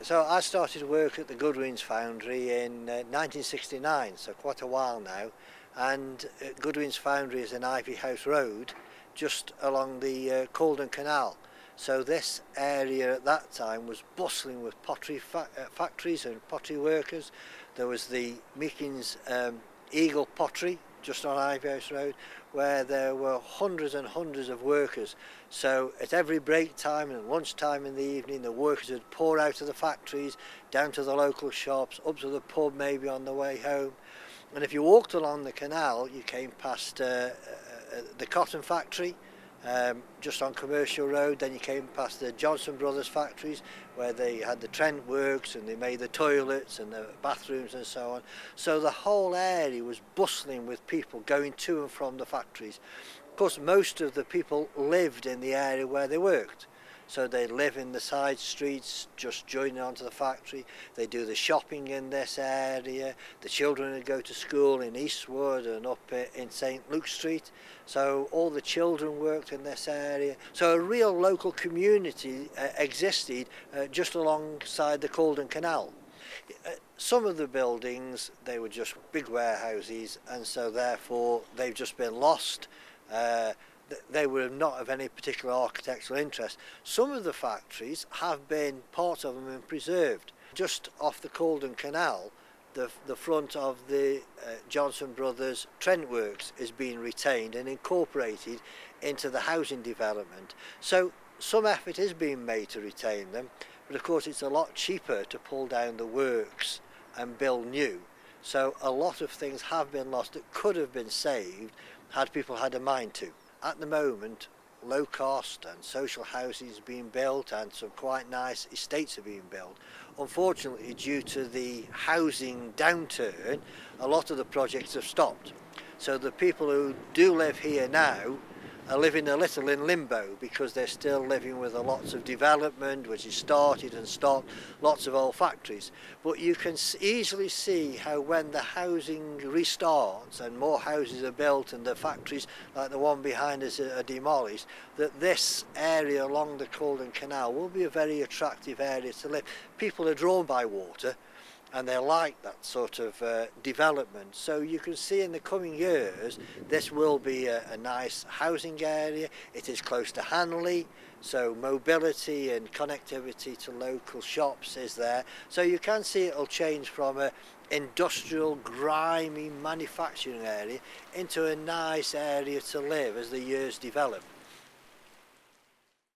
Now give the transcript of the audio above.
So I started work at the Goodwin's Foundry in 1969, so quite a while now. And Goodwin's Foundry is in Ivy House Road, just along the Calden Canal. So this area at that time was bustling with pottery factories and pottery workers. There was the Meekins Eagle Pottery just on Ivy House Road, where there were hundreds and hundreds of workers. So at every break time and lunchtime in the evening, the workers would pour out of the factories, down to the local shops, up to the pub maybe on the way home. And if you walked along the canal, you came past the cotton factory, just on Commercial Road. Then you came past the Johnson Brothers factories, where they had the Trent works and they made the toilets and the bathrooms and so on. So the whole area was bustling with people going to and from the factories. Of course, most of the people lived in the area where they worked. So they live in the side streets, just joining onto the factory. They do the shopping in this area. The children would go to school in Eastwood and up in St Luke Street. So all the children worked in this area. So a real local community existed just alongside the Calden Canal. Some of the buildings, they were just big warehouses, and so therefore they've just been lost. They were not of any particular architectural interest. Some of the factories have been, parts of them have been preserved. Just off the Calden Canal, the front of the Johnson Brothers Trent Works is being retained and incorporated into the housing development. So some effort is being made to retain them, but of course it's a lot cheaper to pull down the works and build new. So a lot of things have been lost that could have been saved had people had a mind to. At the moment, low cost and social housing is being built, and some quite nice estates are being built. Unfortunately, due to the housing downturn, a lot of the projects have stopped. So the people who do live here now are living a little in limbo, because they're still living with lots of development which is started and stopped, lots of old factories. But you can easily see how when the housing restarts and more houses are built and the factories like the one behind us are demolished, that this area along the Calden Canal will be a very attractive area to live. People are drawn by water, and they like that sort of development. So you can see in the coming years this will be a nice housing area. It is close to Hanley, so mobility and connectivity to local shops is there. So you can see it'll change from a industrial, grimy manufacturing area into a nice area to live as the years develop.